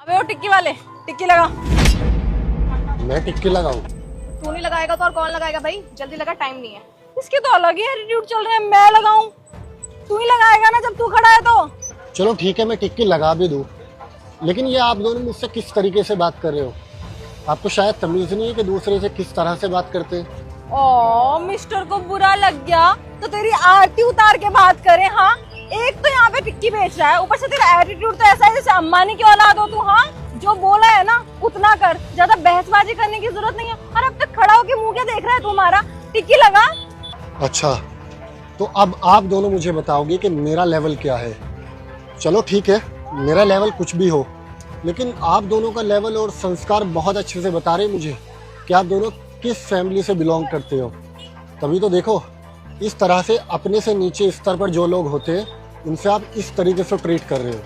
वे वो टिक्की वाले, टिक्की लगा। मैं टिक्की लगाऊं? तू नहीं लगाएगा तो और कौन लगाएगा भाई? जल्दी लगा, टाइम नहीं है। इसके तो अलग ही एटीट्यूड चल रहे हैं, मैं लगाऊं? तू ही लगाएगा ना जब तू खड़ा है तो। चलो ठीक है, मैं टिक्की लगा भी दूं, लेकिन ये आप दोनों मुझसे किस तरीके से बात कर रहे हो? आपको शायद तमीज नहीं है कि दूसरे से किस तरह से बात करते हैं। ओ, मिस्टर को बुरा लग गया तो तेरी आरती उतार के बात करे। हाँ, एक तो यहाँ पे टिक्की बेच रहा है, ऊपर से तेरा एटीट्यूड तो ऐसा है जैसे अम्बानी की औलाद हो तू। हाँ, जो बोला है ना उतना कर, ज्यादा बहसबाजी करने की जरूरत नहीं है। और अब तक खड़ा होके मुंह क्या देख रहा है तुम्हारा? टिक्की लगा। अच्छा, तो अब आप दोनों मुझे बताओगे कि मेरा लेवल क्या है? चलो ठीक है, मेरा लेवल कुछ भी हो, लेकिन आप दोनों का लेवल और संस्कार बहुत अच्छे से बता रहे हैं मुझे कि आप दोनों किस फैमिली से बिलोंग करते हो। तभी तो देखो, इस तरह से अपने से नीचे स्तर पर जो लोग होते हैं उनसे आप इस तरीके से ट्रीट कर रहे हो।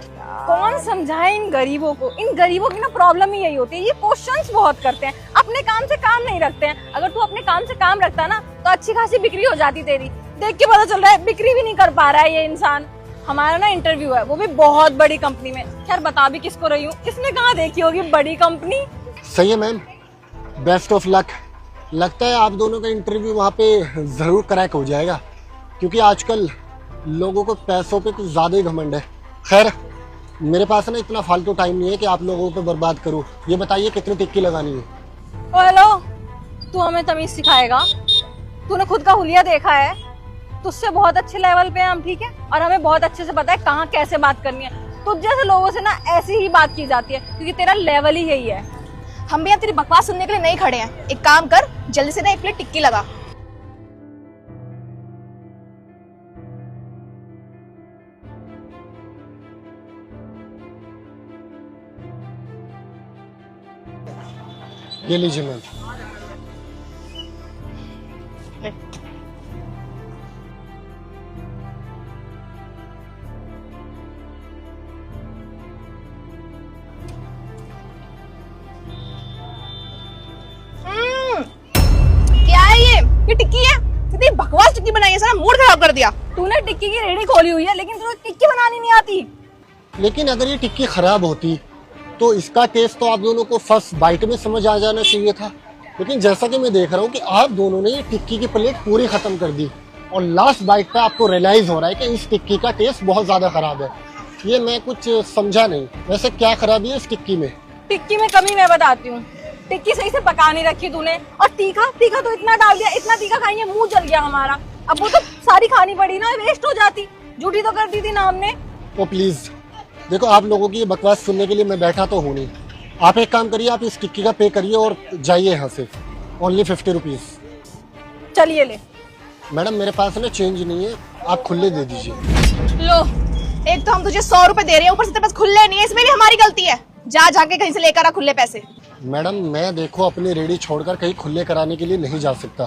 कौन समझाए इन गरीबों को? इन गरीबों की ना प्रॉब्लम ही यही होती है, ये क्वेश्चंस बहुत करते हैं, अपने काम से काम नहीं रखते हैं। अगर तू अपने काम से काम रखता ना तो अच्छी खासी बिक्री हो जाती तेरी। देख के पता चल रहा है बिक्री भी नहीं कर पा रहा है ये इंसान। हमारा ना इंटरव्यू है, वो भी बहुत बड़ी कंपनी में। खैर बता भी किसको रही हूँ, इसने कहाँ देखी होगी बड़ी कंपनी। सही है मैम, बेस्ट ऑफ लक। लगता है आप दोनों का इंटरव्यू वहाँ पे ज़रूर क्रैक हो जाएगा, क्योंकि आजकल लोगों को पैसों पे कुछ ज़्यादा ही घमंड है। खैर, मेरे पास ना इतना फालतू टाइम नहीं है कि आप लोगों पे बर्बाद करूँ। ये बताइए कितनी टिक्की लगानी है? हेलो, तू हमें तमीज सिखाएगा? तूने खुद का हुलिया देखा है? तुझसे बहुत अच्छे लेवल पे हैं हम, ठीक है? और हमें बहुत अच्छे से पता है कहाँ कैसे बात करनी है। तुझ जैसे लोगों से ना ऐसी ही बात की जाती है, क्योंकि तेरा लेवल ही यही है। हम भी यहाँ तेरी बकवास सुनने के लिए नहीं खड़े हैं। एक काम कर, जल्दी से ना एक प्लेट टिक्की लगा। ये लीजिए मैम। क्या है ये टिक्की है? कितनी बकवास टिक्की बनाई है, सारा मूड खराब कर दिया। तूने टिक्की की रेडी खोली हुई है, लेकिन तुझे टिक्की बनानी नहीं आती। लेकिन अगर ये टिक्की खराब होती तो इसका टेस्ट तो आप दोनों को फर्स्ट बाइट में समझ आ जाना चाहिए था। लेकिन जैसा कि मैं देख रहा हूँ कि आप दोनों ने ये टिक्की की प्लेट पूरी खत्म कर दी, और लास्ट बाइट पे आपको रियलाइज हो रहा है कि इस टिक्की का टेस्ट बहुत ज्यादा खराब है। ये मैं कुछ समझा नहीं। वैसे क्या खराबी है इस टिक्की में? टिक्की में कमी मैं बताती हूँ। टिक्की सही से पका नहीं रखी तूने, और तीखा तीखा तो इतना डाल दिया, इतना तीखा खाएंगे मुंह जल गया हमारा। अब वो तो सारी खानी पड़ी ना, वेस्ट हो जाती। झूठी तो कर दी थी ना हमने। तो प्लीज देखो, आप लोगों की ये बकवास सुनने के लिए मैं बैठा तो हूँ नहीं। आप एक काम करिए, आप इस टिक्की का पे करिए और जाइए यहाँ से। Only 50 rupees. चलिए ले। मैडम मेरे पास ना चेंज नहीं है, आप खुले दे दीजिए। लो, एक तो हम तुझे 100 रुपए दे रहे हैं, ऊपर से तेरे पास खुले नहीं है। इसमें भी हमारी गलती है। जा जाके कहीं से लेकर आ खुले पैसे। मैडम मैं देखो अपनी रेडी छोड़कर कहीं खुले कराने के लिए नहीं जा सकता,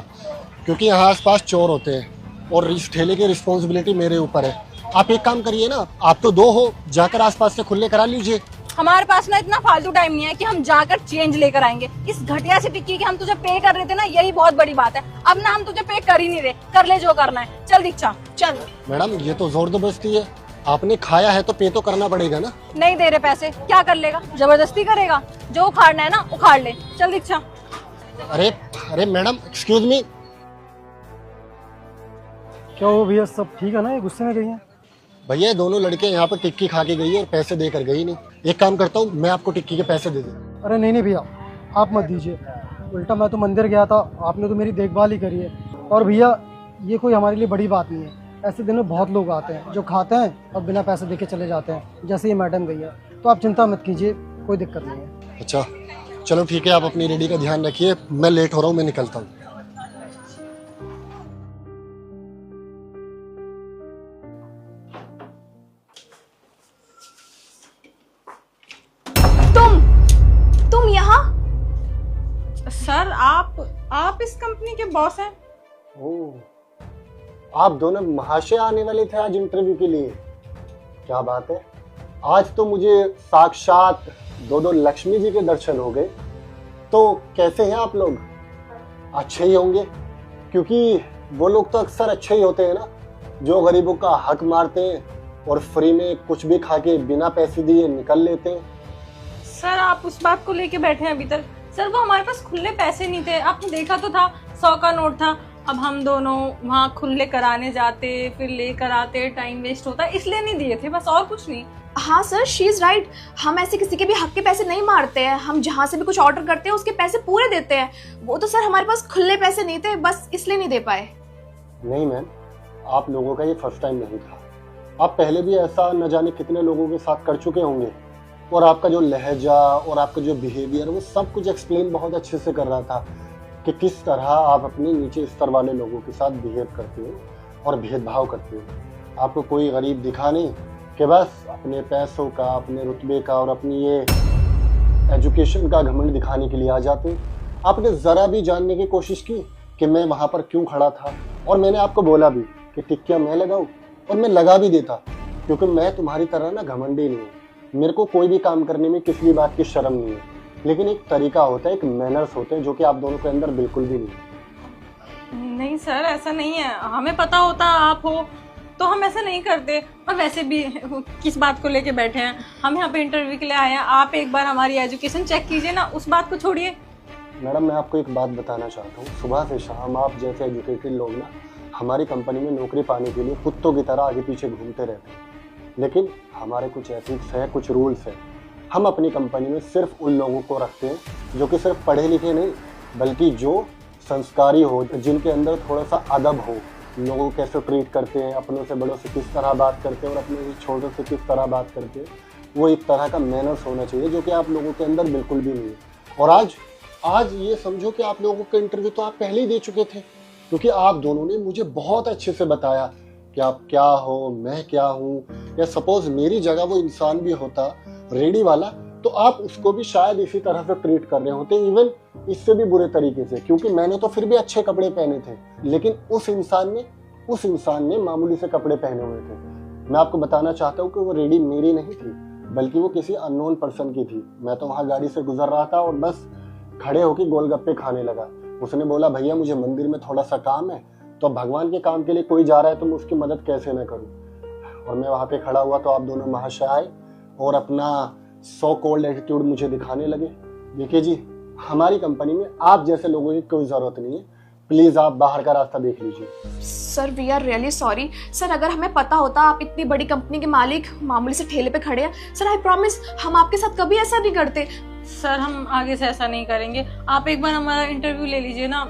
क्योंकि यहाँ आसपास चोर होते हैं और इस ठेले की रिस्पॉन्सिबिलिटी मेरे ऊपर है। आप एक काम करिए ना, आप तो दो हो, जाकर आसपास से खुले करा लीजिए। हमारे पास ना इतना फालतू टाइम नहीं है कि हम जाकर चेंज लेकर आएंगे। इस घटिया सी टिक्की के हम तुझे पे कर रहे थे ना, यही बहुत बड़ी बात है। अब ना हम तुझे पे कर ही नहीं रहे, कर ले जो करना है। चल दीक्षा चल। मैडम ये तो जोर जबरदस्ती है, आपने खाया है तो पे तो करना पड़ेगा ना। नहीं दे रहे पैसे, क्या कर लेगा? जबरदस्ती करेगा? जो उखाड़ना है ना उखाड़ ले। चल दीक्षा। अरे अरे मैडम एक्सक्यूज मी। क्या हो भैया, सब ठीक है ना? ये गुस्से में गई हैं? भैया दोनों लड़के यहाँ पर टिक्की खा के गई है और पैसे देकर गई नहीं। एक काम करता हूँ, मैं आपको टिक्की के पैसे दे दूँ। अरे नहीं भैया, आप मत दीजिए। उल्टा मैं तो मंदिर गया था, आपने तो मेरी देखभाल ही करी है। और भैया ये कोई हमारे लिए बड़ी बात नहीं है। ऐसे दिन में बहुत लोग आते हैं जो खाते हैं और बिना पैसे देके चले जाते हैं, जैसे ये मैडम गई है। तो आप चिंता मत कीजिए, कोई दिक्कत नहीं है। अच्छा चलो ठीक है, आप अपनी रेडी का ध्यान रखिए। मैं लेट हो रहा हूँ, मैं निकलता हूँ। तुम यहाँ? सर आप इस कंपनी के बॉस हैं? ओह, आप दोनों महाशय आने वाले थे आज इंटरव्यू के लिए? क्या बात है, आज तो मुझे साक्षात दो लक्ष्मी जी के दर्शन हो गए। तो कैसे हैं आप लोग? अच्छे ही होंगे, क्योंकि वो लोग तो अक्सर अच्छे ही होते हैं ना, जो गरीबों का हक मारते हैं और फ्री में कुछ भी खा के बिना पैसे दिए निकल लेते हैं। सर आप उस बात को लेके बैठे हैं अभी तक। सर वो हमारे पास खुले पैसे नहीं थे, आपने देखा तो था 100 का नोट था। अब हम दोनों वहाँ खुले कराने जाते फिर लेकर आते, टाइम वेस्ट होता, इसलिए नहीं दिए थे, बस और कुछ नहीं। हाँ सर, शी इज राइट। हम ऐसे किसी के भी हक के पैसे नहीं मारते हैं। हम जहाँ से भी कुछ ऑर्डर करते हैं उसके पैसे पूरे देते हैं। वो तो सर हमारे पास खुले पैसे नहीं थे, बस इसलिए नहीं दे पाए। नहीं मैम, आप लोगों का ये फर्स्ट टाइम नहीं था। आप पहले भी ऐसा न जाने कितने लोगों के साथ कर चुके होंगे, और आपका जो लहजा और आपका जो बिहेवियर वो सब कुछ एक्सप्लेन बहुत अच्छे से कर रहा था कि किस तरह आप अपने नीचे स्तर वाले लोगों के साथ बिहेव करते हो और भेदभाव करते हो। आपको कोई गरीब दिखा नहीं कि बस अपने पैसों का, अपने रुतबे का और अपनी ये एजुकेशन का घमंड दिखाने के लिए आ जाते हो। आपने ज़रा भी जानने की कोशिश की कि मैं वहाँ पर क्यों खड़ा था, और मैंने आपको बोला भी कि टिक्कियाँ मैं लगाऊँ, और मैं लगा भी देता, क्योंकि मैं तुम्हारी तरह ना घमंडी नहीं हूँ। मेरे को कोई भी काम करने में किसी भी बात की शर्म नहीं है, लेकिन एक तरीका होता है, एक मैनर्स होते हैं जो कि आप दोनों के अंदर बिल्कुल भी नहीं है। नहीं सर ऐसा नहीं है, हमें पता होता आप हो तो हम ऐसा नहीं करते। और वैसे भी किस बात को लेके बैठे हैं, हम यहाँ पे इंटरव्यू के लिए आए हैं। आप एक बार हमारी एजुकेशन चेक कीजिए ना, उस बात को छोड़िए। मैडम मैं आपको एक बात बताना चाहता हूँ, सुबह से शाम आप जैसे एजुकेटेड लोग ना हमारी कंपनी में नौकरी पाने के लिए कुत्तों की तरह आगे पीछे घूमते रहते हैं, लेकिन हमारे कुछ एथिक्स हैं, कुछ रूल्स हैं। हम अपनी कंपनी में सिर्फ उन लोगों को रखते हैं जो कि सिर्फ पढ़े लिखे नहीं, बल्कि जो संस्कारी हो, जिनके अंदर थोड़ा सा अदब हो, लोगों को कैसे ट्रीट करते हैं, अपनों से बड़ों से किस तरह बात करते हैं और अपने से छोटों से किस तरह बात करते हैं। वो एक तरह का मैनर्स होना चाहिए जो कि आप लोगों के अंदर बिल्कुल भी नहीं है। और आज ये समझो कि आप लोगों का इंटरव्यू तो आप पहले ही दे चुके थे, क्योंकि आप दोनों ने मुझे बहुत अच्छे से बताया कि आप क्या हो, मैं क्या हूँ। या सपोज मेरी जगह वो इंसान भी होता रेडी वाला, तो आप उसको भी शायद इसी तरह से ट्रीट कर रहे होते, इवन इससे भी बुरे तरीके से, क्योंकि मैंने तो फिर भी अच्छे कपड़े पहने थे, लेकिन उस इंसान ने मामूली से कपड़े पहने हुए थे। मैं आपको बताना चाहता हूँ कि वो रेडी मेरी नहीं थी, बल्कि वो किसी अननोन पर्सन की थी। मैं तो वहाँ गाड़ी से गुजर रहा था और बस खड़े होकर गोलगप्पे खाने लगा। उसने बोला भैया मुझे मंदिर में थोड़ा सा काम है, तो भगवान के काम के लिए कोई जा रहा है तो मैं उसकी मदद कैसे न करूं। और मैं वहां पे खड़ा हुआ तो आप दोनों महाशय आए और अपना सो कॉल्ड एटीट्यूड मुझे दिखाने लगे। देखिए जी, हमारी कंपनी में आप जैसे लोगों की कोई जरूरत नहीं है, प्लीज आप बाहर का रास्ता देख लीजिए। Sir we are really sorry sir. अगर हमें पता होता आप इतनी बड़ी कंपनी के मालिक मामूली से ठेले पे खड़े हैं, सर आई प्रॉमिस हम आपके साथ कभी ऐसा नहीं करते। सर हम आगे से ऐसा नहीं करेंगे, आप एक बार हमारा इंटरव्यू ले लीजिए ना।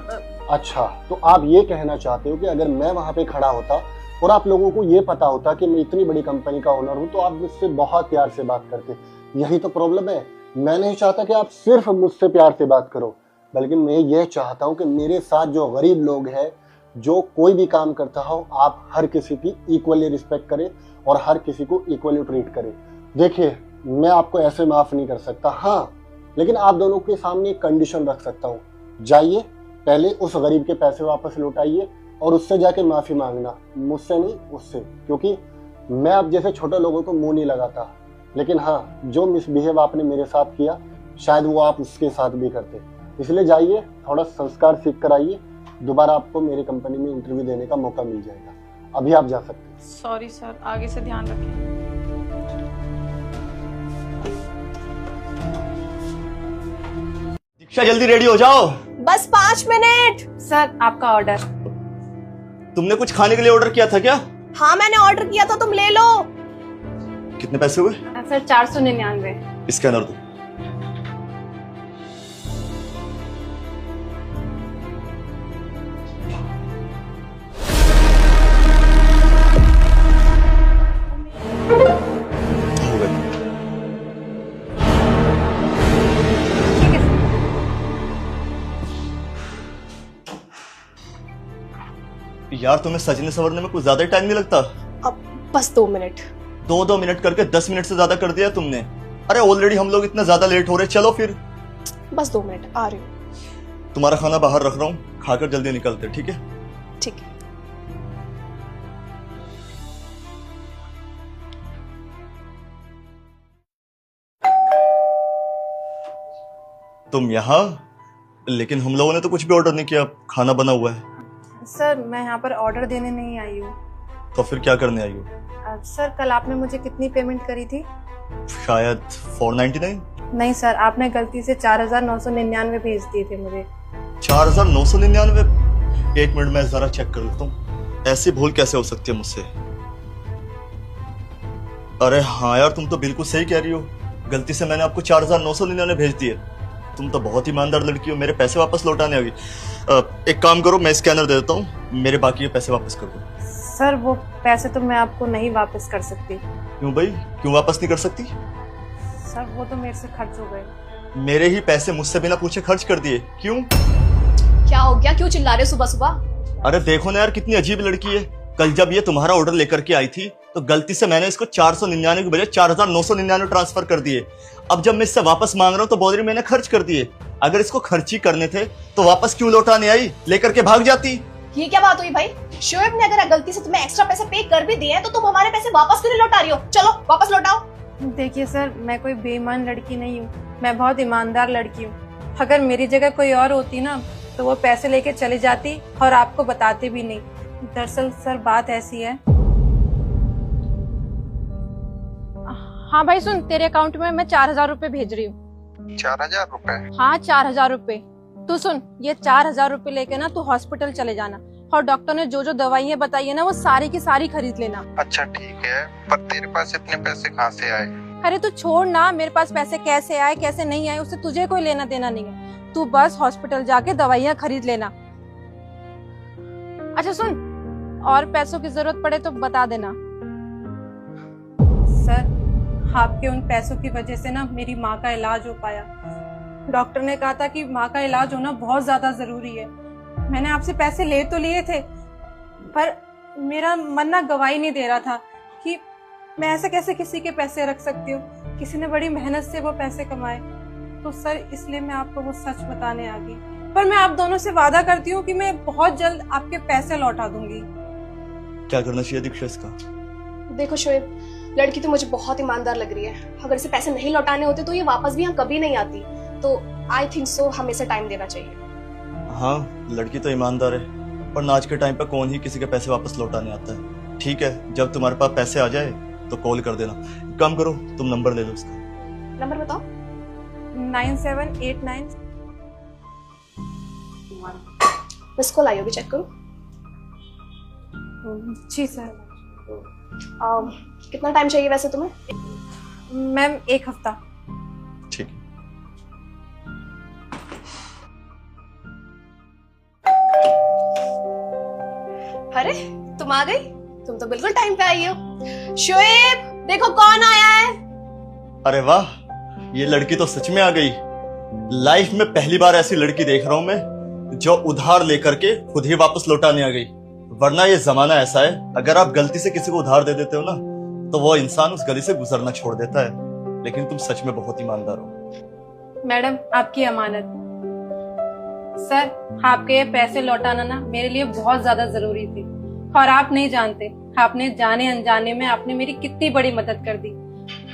अच्छा, तो आप ये कहना चाहते हो कि अगर मैं वहां पे खड़ा होता और आप लोगों को ये पता होता कि मैं इतनी बड़ी कंपनी का ओनर हूं, तो आप मुझसे बहुत प्यार से बात करते। यही तो प्रॉब्लम है, मैं नहीं चाहता कि आप सिर्फ मुझसे प्यार से बात करो, बल्कि मैं ये चाहता हूं कि मेरे साथ जो गरीब लोग हैं, जो कोई भी काम करता हो, आप हर किसी की इक्वली रिस्पेक्ट करें और हर किसी को इक्वली ट्रीट करें। देखिए मैं आपको ऐसे माफ नहीं कर सकता, हाँ, लेकिन आप दोनों के सामने एक कंडीशन रख सकता हूँ। जाइए पहले उस गरीब के पैसे वापस लौटाइए और उससे जाके माफी मांगना, मुझसे नहीं उससे, क्योंकि मैं अब जैसे छोटे लोगों को मुंह नहीं लगाता। लेकिन हाँ, जो मिसबिहेव आपने मेरे साथ किया शायद वो आप उसके साथ भी करते, इसलिए जाइए थोड़ा संस्कार सीख कर आइए, दोबारा आपको मेरी कंपनी में इंटरव्यू देने का मौका मिल जाएगा। अभी आप जा सकते हैं। सॉरी सर, आगे से ध्यान रखें। दीक्षा जल्दी रेडी हो जाओ। बस 5 मिनट। सर आपका ऑर्डर। तुमने कुछ खाने के लिए ऑर्डर किया था क्या? हाँ मैंने ऑर्डर किया था, तुम ले लो। कितने पैसे हुए? सर 499। स्कैनर दो। हो गए। यार तुम्हें सजने संवरने में कुछ ज्यादा टाइम नहीं लगता? अब बस 2 मिनट। 2 मिनट करके 10 मिनट से ज्यादा कर दिया तुमने। अरे ऑलरेडी हम लोग इतना ज्यादा लेट हो रहे, चलो फिर। बस 2 मिनट, आ रही हूँ। तुम्हारा खाना बाहर रख रहा हूँ, खाकर जल्दी निकलते, ठीक है? ठीक है। तुम यहाँ? लेकिन हम लोगों ने तो कुछ भी ऑर्डर नहीं किया, खाना बना हुआ है। सर मैं यहाँ पर ऑर्डर देने नहीं आई हूँ। तो फिर क्या करने आई हो? सर कल आपने मुझे कितनी पेमेंट करी थी? शायद 499। नहीं सर, आपने गलती से 4999 भेज दिए थे मुझे। 4999? एक मिनट मैं जरा चेक कर लेता हूँ, ऐसी भूल कैसे हो सकती है मुझसे। अरे हाँ यार, तुम तो बिल्कुल सही कह रही हो, गलती से मैंने आपको 4999 भेज दिए। तुम तो बहुत ईमानदार लड़की हो, मेरे पैसे वापस लौटाने आ गई। एक काम करो, मैं स्कैनर दे देता हूँ, मेरे बाकी के पैसे वापस कर दो। सर वो पैसे तो मैं आपको नहीं वापस कर सकती। क्यों भाई, क्यों वापस नहीं कर सकती? सर वो तो मेरे से खर्च हो गए। मेरे ही पैसे मुझसे बिना पूछे खर्च कर दिए, क्यों? क्या हो गया, क्यों चिल्ला रहे हो सुबह सुबह? अरे देखो ना यार, कितनी अजीब लड़की है। कल जब ये तुम्हारा ऑर्डर लेकर के आई थी तो गलती से मैंने इसको 499 के बजाय 4999 ट्रांसफर कर दिए। अब जब मैं इससे वापस मांग रहा हूँ तो बोल रही मैंने खर्च कर दिए। अगर इसको खर्च ही करने थे तो वापस क्यों लौटाने आई, लेकर के भाग जाती। ये क्या बात हुई भाई? शोएब ने अगर गलती से तुम्हें एक्स्ट्रा पैसे पे कर भी दिए हैं तो तुम हमारे पैसे वापस क्यों नहीं लौटा रही हो? चलो वापस लौटाओ। देखिए सर, मैं कोई बेईमान लड़की नहीं हूँ, मैं बहुत ईमानदार लड़की हूँ। अगर मेरी जगह कोई और होती ना तो वो पैसे लेके चली जाती और आपको बताती भी नहीं। दरअसल सर बात ऐसी है। हाँ भाई सुन, तेरे अकाउंट में मैं 4000 रुपए भेज रही हूँ। 4000 रुपए? हाँ 4000 रुपए। तू सुन, ये 4000 रुपए लेके ना तू हॉस्पिटल चले जाना और डॉक्टर ने जो जो दवाइयाँ बताई है ना वो सारी की सारी खरीद लेना। अच्छा ठीक है, पर तेरे पास इतने पैसे कहाँ से आए? अरे तू छोड़ ना, मेरे पास पैसे कैसे आए कैसे नहीं आए उससे तुझे कोई लेना देना नहीं है। तू बस हॉस्पिटल जाके दवाइयाँ खरीद लेना। अच्छा सुन, और पैसों की जरूरत पड़े तो बता देना। सर आपके उन पैसों की वजह से ना मेरी माँ का इलाज हो पाया। डॉक्टर ने कहा था कि माँ का इलाज होना बहुत ज्यादा जरूरी है। मैंने आपसे पैसे ले तो लिए थे पर मेरा मन ना गवाही नहीं दे रहा था कि मैं ऐसे कैसे किसी के पैसे रख सकती हूँ। किसी ने बड़ी मेहनत से वो पैसे कमाए, तो सर इसलिए मैं आपको वो सच बताने आ गई। पर मैं आप दोनों से वादा करती हूँ कि मैं बहुत जल्द आपके पैसे लौटा दूंगी। क्या करना चाहिए दीक्षा इसका? देखो शोएब, लड़की तो मुझे बहुत ईमानदार लग रही है। अगर इसे पैसे नहीं लौटाने होते तो ये वापस भी यहाँ कभी नहीं आती। तो आई थिंक सो हमें इसे टाइम देना चाहिए। हाँ लड़की तो ईमानदार है, पर आज के टाइम पे कौन ही किसी के पैसे वापस लौटाने आता है। ठीक है, जब तुम्हारे पास पैसे आ जाए तो कॉल कर देना। एक काम करो, तुम नंबर ले लो उसका। नंबर बताओ। 9789। मिस कॉल आई होगी, चेक करो। जी सर। कितना टाइम चाहिए वैसे तुम्हें? मैम 1 हफ्ता। ठीक है। अरे तुम आ गई, तुम तो बिल्कुल टाइम पे आई हो। शोएब देखो कौन आया है। अरे वाह, ये लड़की तो सच में आ गई। लाइफ में पहली बार ऐसी लड़की देख रहा हूं मैं जो उधार लेकर के खुद ही वापस लौटाने आ गई। वरना ये जमाना ऐसा है, अगर आप गलती से किसी को उधार दे देते हो ना तो वो इंसान उस गली से गुजरना छोड़ देता है। लेकिन तुम सच में बहुत ईमानदार हो। मैडम आपकी अमानत। सर आपके ये पैसे लौटाना ना मेरे लिए बहुत ज्यादा जरूरी थी और आप नहीं जानते आपने जाने अनजाने में आपने मेरी कितनी बड़ी मदद कर दी।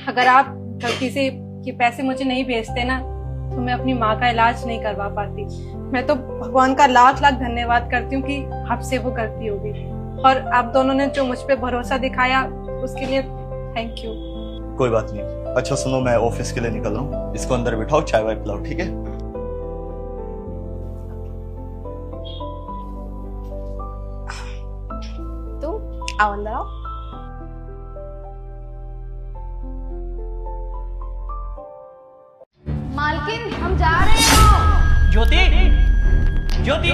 अगर आप गलती से ये पैसे मुझे नहीं भेजते ना तो मैं अपनी माँ का इलाज नहीं करवा पाती। मैं तो भगवान का लाख लाख धन्यवाद करती हूँ कि आपसे वो गलती हो गई और आप दोनों ने जो मुझ पे भरोसा दिखाया उसके लिए थैंक यू। कोई बात नहीं। अच्छा सुनो, मैं ऑफिस के लिए निकल रहा हूँ, इसको अंदर बिठाओ, चाय वाय पिलाओ, ठीक है? तुम आओ अंदर आओ। मालकिन हम जा रहे हैं। ज्योति, ज्योति,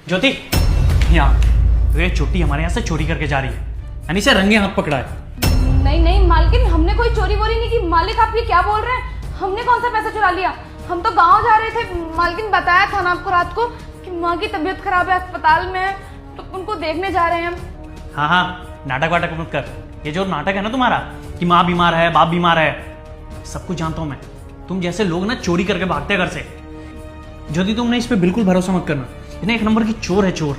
ज्योति, यहाँ तो ये छोटी हमारे यहाँ से चोरी करके जा रही है, यानी से रंगे हाथ पकड़ा है। नहीं नहीं मालकिन, हमने कोई चोरी वोरी नहीं की। मालिक आप ये क्या बोल रहे हैं? हमने कौन सा पैसा चुरा लिया? हम तो गांव जा रहे थे। मालकिन बताया था ना आपको रात को कि माँ की तबीयत खराब है, अस्पताल में है, तो उनको देखने जा रहे हैं हम। हाँ हाँ, नाटक वाटक मत कर। ये जो नाटक है ना तुम्हारा कि माँ बीमार है, बाप बीमार है, सब कुछ जानता हूँ मैं। तुम जैसे लोग ना चोरी करके भागते घर से। ज्योति तुमने इस पे बिल्कुल भरोसा मत करना, इतने एक नंबर की चोर है, चोर।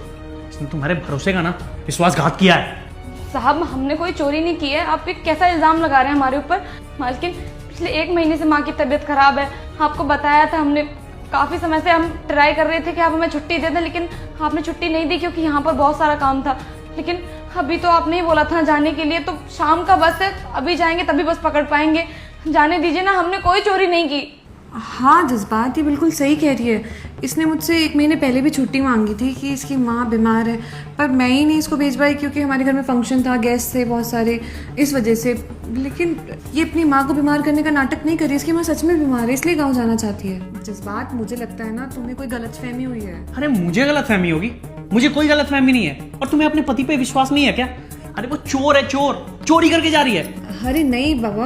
इसने तुम्हारे भरोसे का ना विश्वासघात किया है। साहब हमने कोई चोरी नहीं की है, आप एक कैसा इल्जाम लगा रहे हैं हमारे ऊपर। मालकिन पिछले 1 महीने से माँ की तबीयत खराब है, आपको बताया था हमने। काफी समय से हम ट्राई कर रहे थे कि आप हमें छुट्टी दे दें, लेकिन आपने छुट्टी नहीं दी क्योंकि यहाँ पर बहुत सारा काम था। लेकिन अभी तो आपने ही बोला था जाने के लिए, तो शाम का बस है, अभी जाएंगे तभी बस पकड़ पाएंगे। जाने दीजिए ना, हमने कोई चोरी नहीं की। हाँ जज्बात ये बिल्कुल सही कह रही है। इसने मुझसे 1 महीने पहले भी छुट्टी मांगी थी कि इसकी माँ बीमार है, पर मैं ही नहीं इसको भेज पाई क्योंकि हमारे घर में फंक्शन था, गेस्ट थे बहुत सारे, इस वजह से। लेकिन ये अपनी माँ को बीमार करने का नाटक नहीं कर रही, इसकी माँ सच में बीमार है, इसलिए गाँव जाना चाहती है। जज्बात मुझे लगता है ना तुम्हें कोई गलतफहमी हुई है। अरे मुझे गलतफहमी होगी? मुझे कोई गलतफहमी नहीं है। और तुम्हें अपने पति पे विश्वास नहीं है क्या? अरे वो चोर है, चोरी करके जा रही है। अरे नहीं बाबा,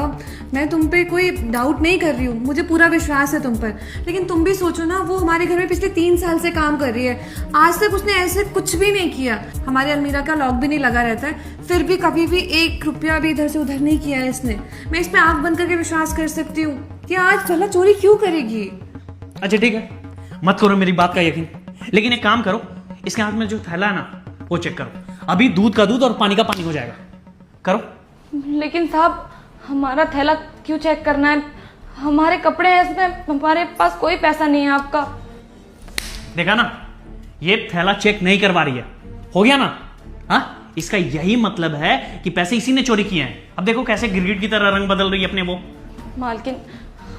मैं तुम पे कोई डाउट नहीं कर रही हूँ, मुझे पूरा विश्वास है तुम पर। लेकिन तुम भी सोचो ना, वो हमारे घर में पिछले 3 साल से काम कर रही है, आज तक उसने ऐसे कुछ भी नहीं किया। हमारे अलमीरा का लॉक भी नहीं लगा रहता है, फिर भी कभी भी 1 रुपया भी इधर से उधर नहीं किया है इसने। मैं इस पे आंख बंद करके विश्वास कर सकती हूँ कि आज भला चोरी क्यों करेगी। अच्छा ठीक है, मत करो मेरी बात का यकीन, लेकिन एक काम करो, इसके हाथ में जो थैला है ना वो चेक करो। अभी दूध का दूध और पानी का पानी हो जाएगा। करो। लेकिन साहब हमारा थैला क्यों चेक करना है? हमारे कपड़े हैं इसमें, हमारे पास कोई पैसा नहीं है आपका। देखा ना, ये थैला चेक नहीं करवा रही है। हो गया ना? हाँ, इसका यही मतलब है कि पैसे इसी ने चोरी किए हैं। अब देखो कैसे गिरगिट की तरह रंग बदल रही है अपने वो। मालकिन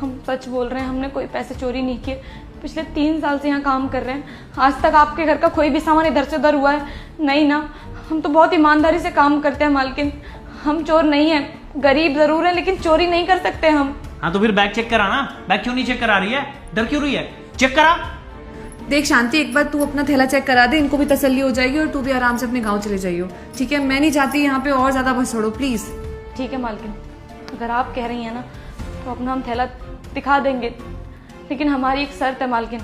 हम सच बोल रहे हैं, हमने कोई पैसे चोरी नहीं किए। पिछले 3 साल से यहाँ काम कर रहे हैं, आज तक आपके घर का कोई भी सामान इधर से उधर हुआ है नहीं ना? हम तो बहुत ईमानदारी से काम करते हैं मालकिन, हम चोर नहीं है, गरीब जरूर है लेकिन चोरी नहीं कर सकते हम। हाँ तो फिर बैग चेक करा ना। बैग क्यों नहीं चेक करा रही है? डर क्यों रही है? चेक करा। देख शांति, एक बार तू अपना थैला चेक करा दे, इनको भी तसल्ली हो जाएगी और तू भी आराम से अपने गाँव चले जाइयो, ठीक है? मैं नहीं चाहती यहाँ पे और ज्यादा भसड़ो, प्लीज। ठीक है मालकिन, अगर आप कह रही हैं ना तो अपना हम थैला दिखा देंगे, लेकिन हमारी एक शर्त है मालकिन,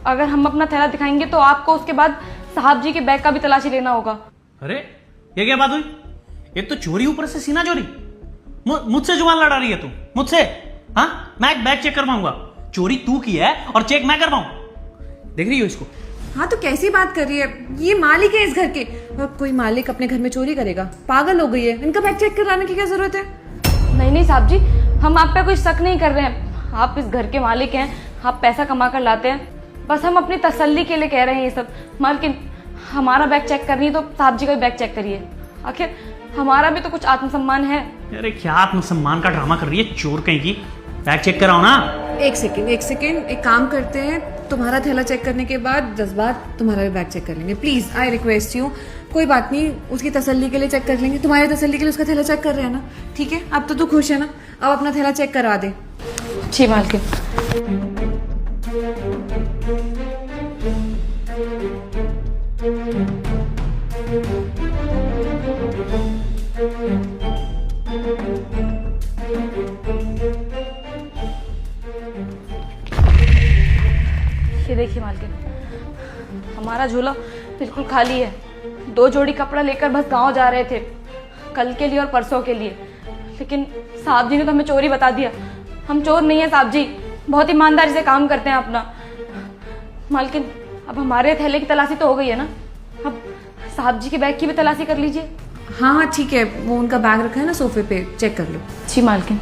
अगर हम अपना थैला दिखाएंगे तो आपको उसके बाद साहब जी के बैग का भी तलाशी लेना होगा। अरे ये क्या बात हुई? एक तो चोरी, ऊपर से सीना चोरी। मुझसे जुबान लड़ा रही है तू मुझसे? हाँ, मैं एक बैग चेक करवाऊंगा। चोरी तू की है और चेक मैं करवाऊं। देख रही हो इसको? हाँ तो कैसी बात कर रही है? ये मालिक है इस घर के, और कोई मालिक अपने घर में चोरी करेगा? पागल हो गई है, इनका बैग चेक कराने की क्या जरूरत है? नहीं साहब जी, हम आप पे कोई शक नहीं कर रहे हैं, आप इस घर के मालिक हैं, आप पैसा कमा कर लाते हैं, बस हम अपनी तसल्ली के लिए कह रहे हैं ये सब। मालकिन हमारा बैग चेक करनी है तो साहब जी का भी बैग चेक करिए, आखिर हमारा भी तो कुछ आत्मसम्मान है। अरे क्या आत्मसम्मान का ड्रामा कर रही है चोर कहीं की? बैग चेक कराओ ना। एक सेकेंड, एक काम करते हैं, तुम्हारा थैला चेक करने के बाद जज्बात तुम्हारा भी बैग चेक कर लेंगे, प्लीज आई रिक्वेस्ट यू। कोई बात नहीं, उसकी तसल्ली के लिए चेक कर लेंगे, तुम्हारी तसल्ली के लिए उसका थैला चेक कर रहे हैं ना, ठीक है? अब तो तू खुश है ना? अब अपना थैला चेक करा दे। जी मालकिन। ये देखिए मालकिन, हमारा झोला बिल्कुल खाली है। 2 जोड़ी कपड़ा लेकर बस गांव जा रहे थे, कल के लिए और परसों के लिए, लेकिन साहब जी ने तो हमें चोरी बता दिया। हम चोर नहीं है साहब जी, बहुत ईमानदारी से काम करते हैं अपना। मालकिन अब हमारे थैले की तलाशी तो हो गई है ना, अब साहब जी के बैग की भी तलाशी कर लीजिए। हाँ ठीक है, वो उनका बैग रखा है ना सोफे पे, चेक कर लो। जी मालकिन।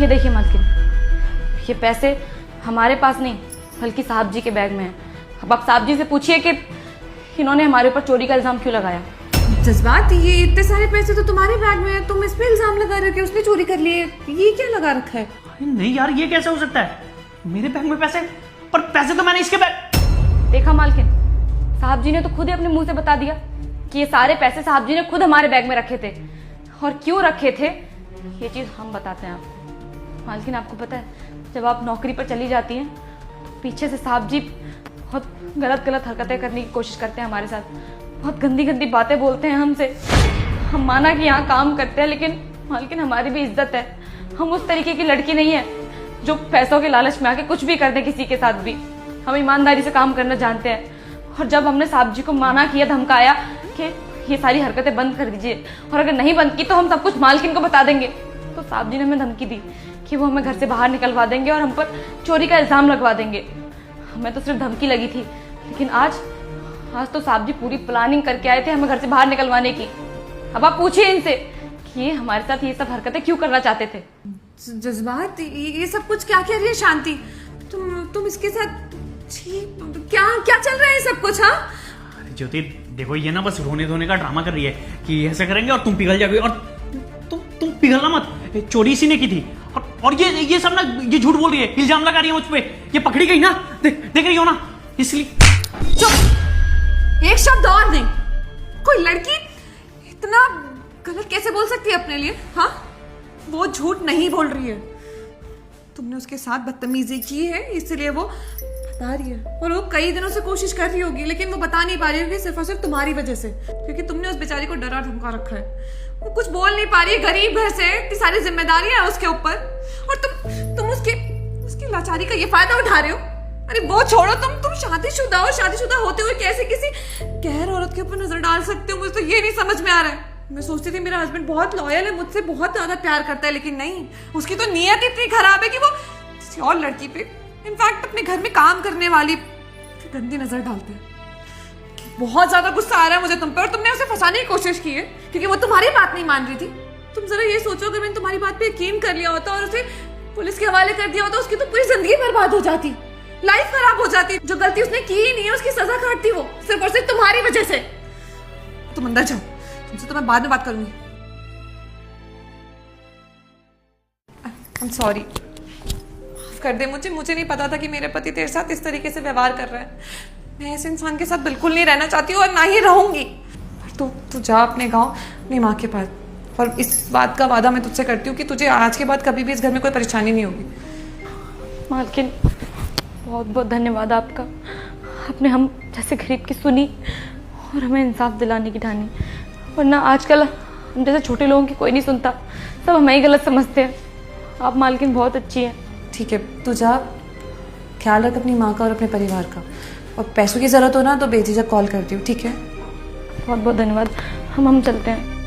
ये देखिए मालकिन, ये पैसे हमारे पास नहीं बल्कि साहब जी के बैग में है। अब आप साहब जी से पूछिए कि इन्होंने हमारे ऊपर चोरी का इल्जाम क्यों लगाया। जज्बात, ये इतने सारे पैसे तो तुम्हारे बैग में है, तुम इस पे इल्जाम लगा रहे हो कि उसने चोरी कर लिए, ये क्या लगा रखा है? नहीं यार, ये कैसे हो सकता है? मेरे बैग में पैसे? पर पैसे तो मैंने इसके बैग। देखा मालकिन, साहब जी ने तो खुद ही अपने मुंह से बता दिया कि ये सारे पैसे साहब जी ने खुद हमारे बैग में रखे थे, और क्यों रखे थे ये चीज हम बताते हैं आपको। मालकिन आपको पता है, जब आप नौकरी पर चली जाती हैं तो पीछे से साहब जी बहुत गलत हरकतें करने की कोशिश करते हैं हमारे साथ, बहुत गंदी बातें बोलते हैं हमसे। हम माना कि यहाँ काम करते हैं, लेकिन मालकिन हमारी भी इज्जत है, हम उस तरीके की लड़की नहीं है जो पैसों के लालच में आके कुछ भी कर दे किसी के साथ भी। हम ईमानदारी से काम करना जानते हैं, और जब हमने साहब जी को माना किया, धमकाया कि ये सारी हरकतें बंद कर दीजिए, और अगर नहीं बंद की तो हम सब कुछ मालकिन को बता देंगे, तो तो साहब जी ने हमें धमकी दी कि वो हमें घर से बाहर निकलवा देंगे और हम पर चोरी का इल्ज़ाम लगवा देंगे। हमें तो सिर्फ धमकी लगी थी, लेकिन आज तो साहब जी पूरी प्लानिंग करके आए थे हमें घर से बाहर निकलवाने की। अब आप पूछिए इनसे कि ये हमारे साथ ये सब हरकतें क्यों करना चाहते थे। जज्बात, ये सब कुछ क्या कह रही है शांति? तुम इसके साथ क्या क्या चल रहा है सब कुछ? हाँ अरे ज्योति देखो, ये ना बस रोने धोने का ड्रामा कर रही है कि ऐसे करेंगे और तुम पिघल जाओगे, और तुम पिघलना मत। चोरी इसी ने की थी, और ये सब ना ये झूठ बोल रही है, इल्जाम लगा रही है मुझ पे। ये पकड़ी गई ना, देख रही हो ना, इसलिए। चुप, एक शब्द और नहीं। कोई लड़की इतना गलत कैसे बोल सकती है अपने लिए? हाँ, वो झूठ नहीं बोल रही है। तुमने उसके साथ बदतमीजी की है, इसलिए वो बता रही है, और वो कई दिनों से कोशिश कर रही होगी, लेकिन वो बता नहीं पा रही होगी सिर्फ और सिर्फ तुम्हारी वजह से, क्योंकि तुमने उस बेचारी को डरा धमका रखा है। वो कुछ बोल नहीं पा रही है, गरीब घर से, इतनी सारी जिम्मेदारियां है उसके ऊपर, और तुम उसकी लाचारी का ये फायदा उठा रहे हो। अरे वो छोड़ो, तुम शादीशुदा हो, शादीशुदा होते हुए कैसे किसी गैर औरत के ऊपर नजर डाल सकते हो? मुझे तो ये नहीं समझ में आ रहा है। मैं सोचती थी मेरा हस्बैंड बहुत लॉयल है, मुझसे बहुत ज्यादा प्यार करता है, लेकिन नहीं, उसकी तो नीयत इतनी खराब है कि वो किसी और लड़की पे, इनफैक्ट अपने घर में काम करने वाली गंदी नजर डालते हैं। बहुत ज्यादा गुस्सा आ रहा है मुझे तुम पे, और तुमने उसे फंसाने की कोशिश की है क्योंकि वो तुम्हारी बात नहीं मान रही थी। तुम जरा ये सोचो, अगर मैंने तुम्हारी बात पे यकीन कर लिया होता और उसे पुलिस के हवाले कर दिया होता, उसकी तो पूरी जिंदगी बर्बाद हो जाती, लाइफ खराब हो जाती। जो गलती उसने की ही नहीं है, उसकी सजा काटती वो सिर्फ और सिर्फ तुम्हारी वजह से। तुम अंदर जाओ, तुमसे तो मैं बाद में बात करूंगी। आई एम सॉरी, माफ कर दे मुझे नहीं पता था कि मेरे पति तेरे साथ इस तरीके से व्यवहार कर रहा है। मैं ऐसे इंसान के साथ बिल्कुल नहीं रहना चाहती हूँ और ना ही रहूंगी। पर तू जा अपने गांव, अपनी माँ के पास, और इस बात का वादा मैं तुझसे करती हूँ कि तुझे आज के बाद कभी भी इस घर में कोई परेशानी नहीं होगी। मालकिन बहुत बहुत धन्यवाद आपका। आपने हम जैसे गरीब की सुनी और हमें इंसाफ दिलाने की ठानी, वरना आजकल हम जैसे छोटे लोगों की कोई नहीं सुनता, सब हमें ही गलत समझते हैं। आप मालकिन बहुत अच्छी हैं। ठीक है, तू जा, ख्याल रख अपनी माँ का और अपने परिवार का, और पैसों की ज़रूरत हो ना तो बेझिझक कॉल करती हूँ, ठीक है? बहुत बहुत धन्यवाद। हम चलते हैं।